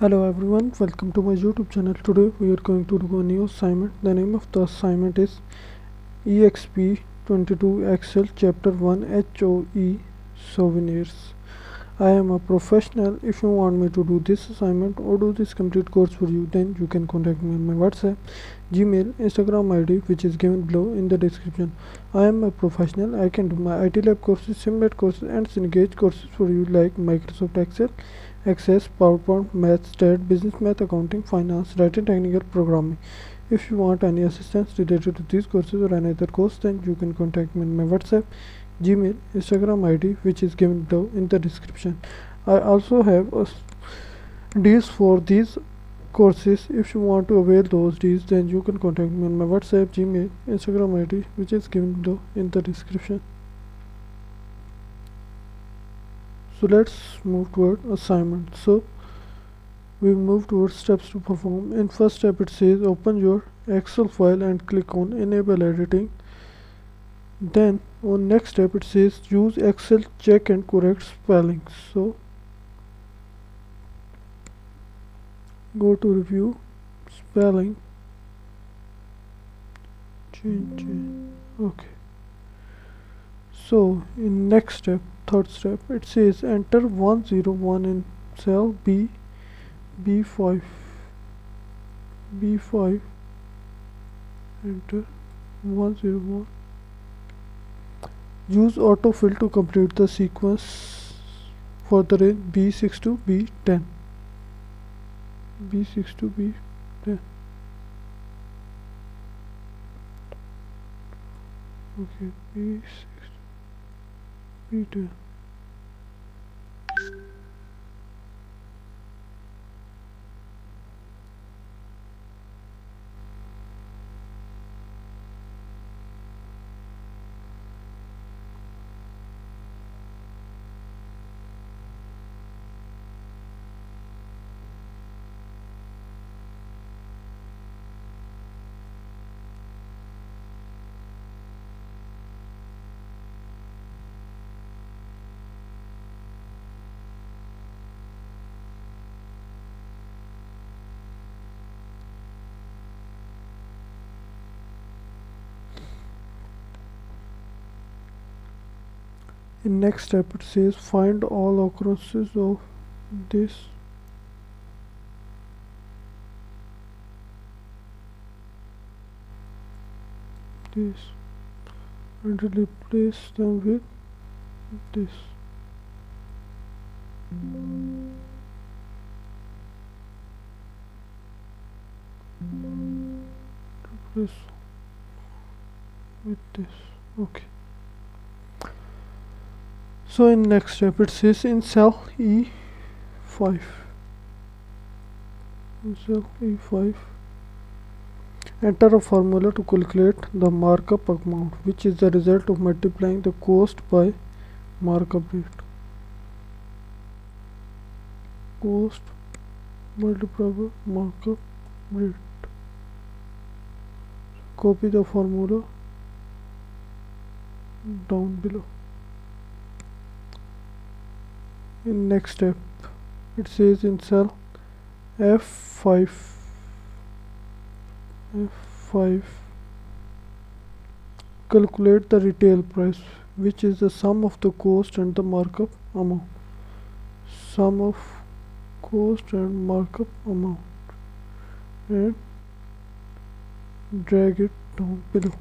Hello everyone, welcome to my YouTube channel. Today we are going to do a new assignment. The name of the assignment is Exp22 Excel Chapter 1 HOE Souvenirs. I am a professional. If you want me to do this assignment or do this complete course for you, then you can contact me on my WhatsApp, Gmail, Instagram ID, which is given below in the description. I am a professional. I can do my IT lab courses, Simnet courses and Cengage courses for you like Microsoft Excel, Access, PowerPoint, Math, Stat, Business Math, Accounting, Finance, Writing, Technical Programming. If you want any assistance related to these courses or any other course, then you can contact me on my WhatsApp, Gmail, Instagram ID, which is given below in the description. I also have deals for these courses. If you want to avail those deals, then you can contact me on my WhatsApp, Gmail, Instagram ID, which is given below in the description. So let's move toward assignment. So we move towards steps to perform. In first step it says open your Excel file and click on enable editing. Then on next step it says use Excel check and correct spelling. So go to review spelling, change. Okay. So in next step, third step, it says enter 101 in cell B5, enter 101. Use autofill to complete the sequence for the range B6 to B10. B6 to B10. Okay, B6 to B10. In next step it says find all occurrences of this and replace them with this. Replace with this. Okay. So in next step it says in cell E5, enter a formula to calculate the markup amount, which is the result of multiplying the cost by markup rate. Cost multiplied by markup rate. Copy the formula down below. In next step it says in cell F5, calculate the retail price, which is the sum of the cost and the markup amount. Sum of cost and markup amount, and drag it down below.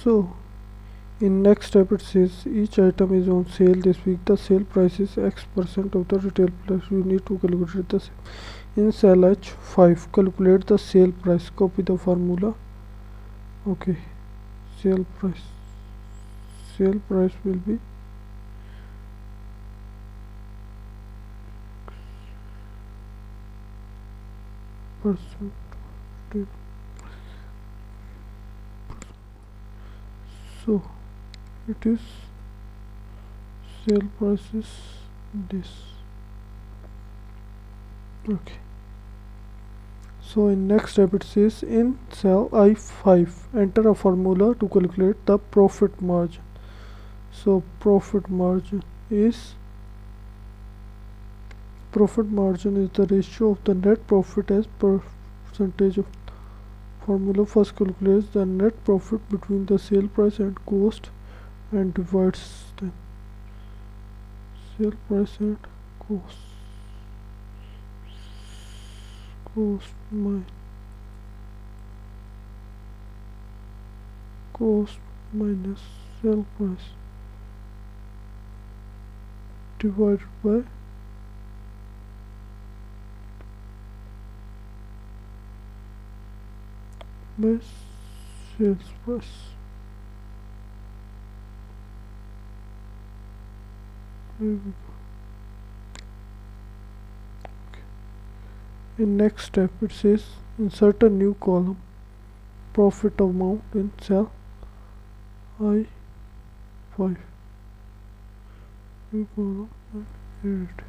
So in next step it says each item is on sale this week. The sale price is X% of the retail price. You need to calculate the same. In cell H5, calculate the sale price. Copy the formula. Okay, sale price will be percent. So it is sale price is this. Okay. So in next step it says in cell I5 enter a formula to calculate the profit margin. So profit margin is Profit margin is the ratio of the net profit as percentage of formula. First calculates the net profit between the sale price and cost and divides the sale price and cost. Cost minus sale price divided by sales price. There we go. In next step it says insert a new column, profit amount in cell I5. New column, and here it is.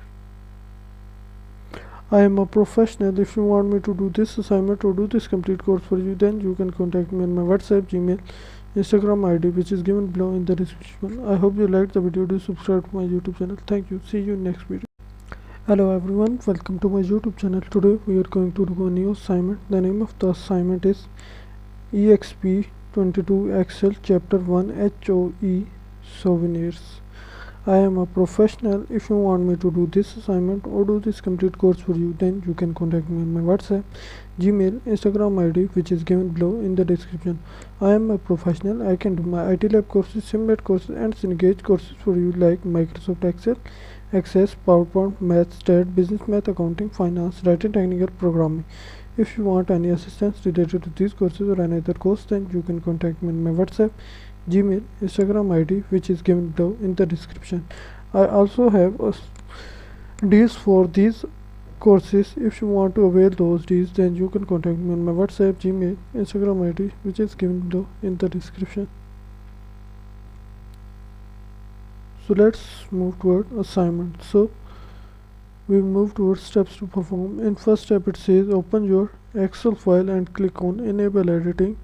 I am a professional. If you want me to do this assignment or do this complete course for you, then you can contact me on my WhatsApp, Gmail, Instagram ID, which is given below in the description. I hope you liked the video. Do subscribe to my YouTube channel. Thank you. See you in next video. Hello everyone, welcome to my YouTube channel. Today we are going to do a new assignment. The name of the assignment is Exp22 Excel Chapter 1 HOE Souvenirs. I am a professional. If you want me to do this assignment or do this complete course for you, then you can contact me on my WhatsApp, Gmail, Instagram ID, which is given below in the description. I am a professional. I can do my IT lab courses, Simnet courses and Cengage courses for you like Microsoft Excel, Access, PowerPoint, Math, Stat, Business Math, Accounting, Finance, Writing, Technical, Programming. If you want any assistance related to these courses or any other course, then you can contact me on my WhatsApp, Gmail, Instagram ID, which is given below in the description. I also have deals for these courses. If you want to avail those deals, then you can contact me on my WhatsApp, Gmail, Instagram ID, which is given below in the description. So let's move toward assignment. So we move towards steps to perform. In first step it says open your Excel file and click on enable editing.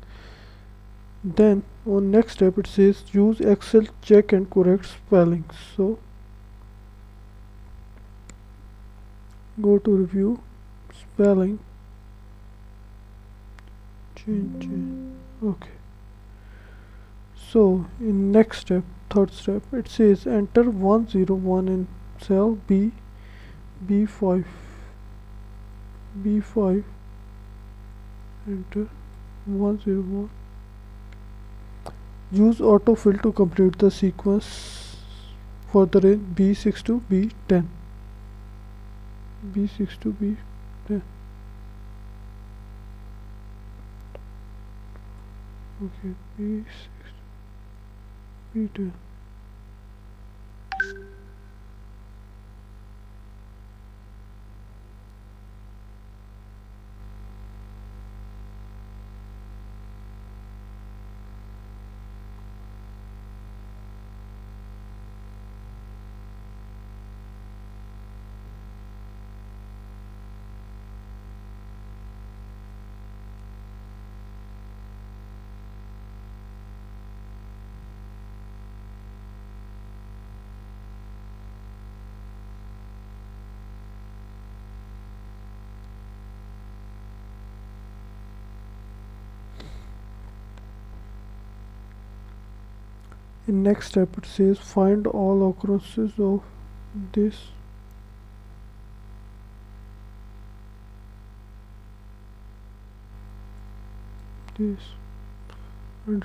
Then on next step it says use Excel check and correct spellings. So go to review spelling, change. Okay. So in next step, third step, it says enter 101 in cell B5. Enter 101. Use autofill to complete the sequence for the range B6 to B10. B6 to B10. Okay, B6 to B10. In next step it says find all occurrences of this and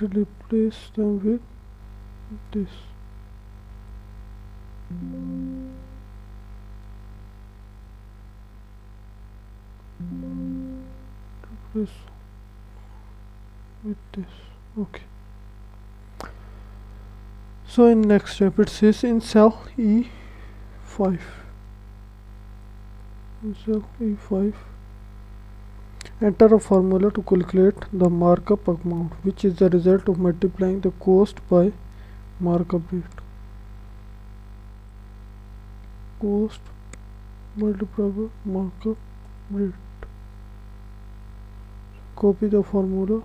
replace them with this. Replace with this. Okay. So in next step it says in cell E5. Enter a formula to calculate the markup amount, which is the result of multiplying the cost by markup rate. Cost multiplied by markup rate. Copy the formula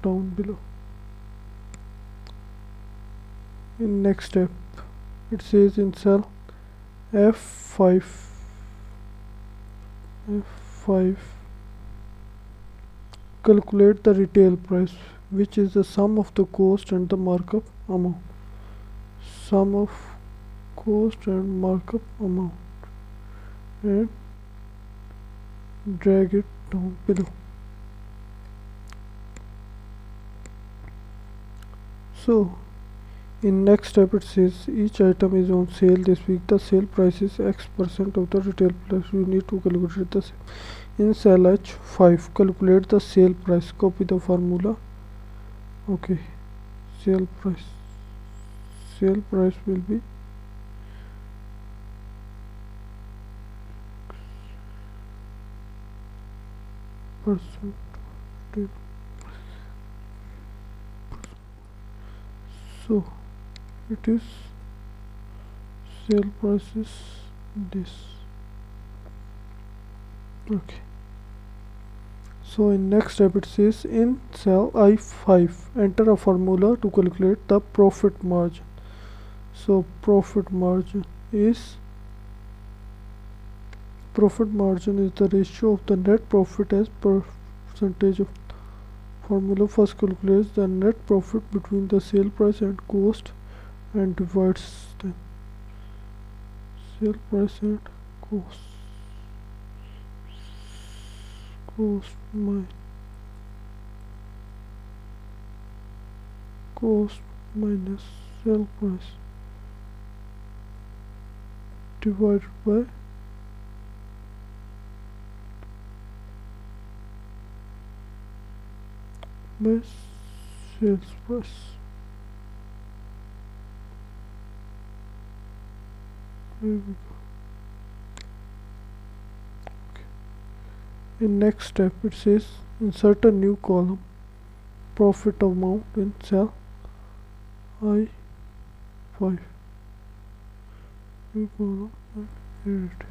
down below. In next step it says in cell F5 F5 calculate the retail price, which is the sum of the cost and the markup amount. Sum of cost and markup amount, and drag it down below. So in next step it says each item is on sale this week. The sale price is X% of the retail price. You need to calculate the same. In cell H5 calculate the sale price. Copy the formula. Okay, sale price will be percent. So it is sale price is this. Okay, so in next step it says in cell I5 enter a formula to calculate the profit margin. So profit margin is the ratio of the net profit as percentage of formula. First calculates the net profit between the sale price and cost and divides them. Sale price and cost minus sale price divided by sales price. Here we go. Okay. In next step it says insert a new column, profit amount in cell I5. New column, and here it is.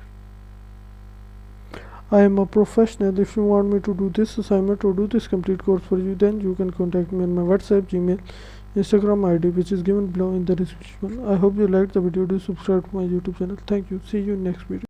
I am a professional. If you want me to do this assignment or do this complete course for you, then you can contact me on my WhatsApp, Gmail, Instagram ID, which is given below in the description. I hope you liked the video. Do subscribe to my YouTube channel. Thank you. See you in next video.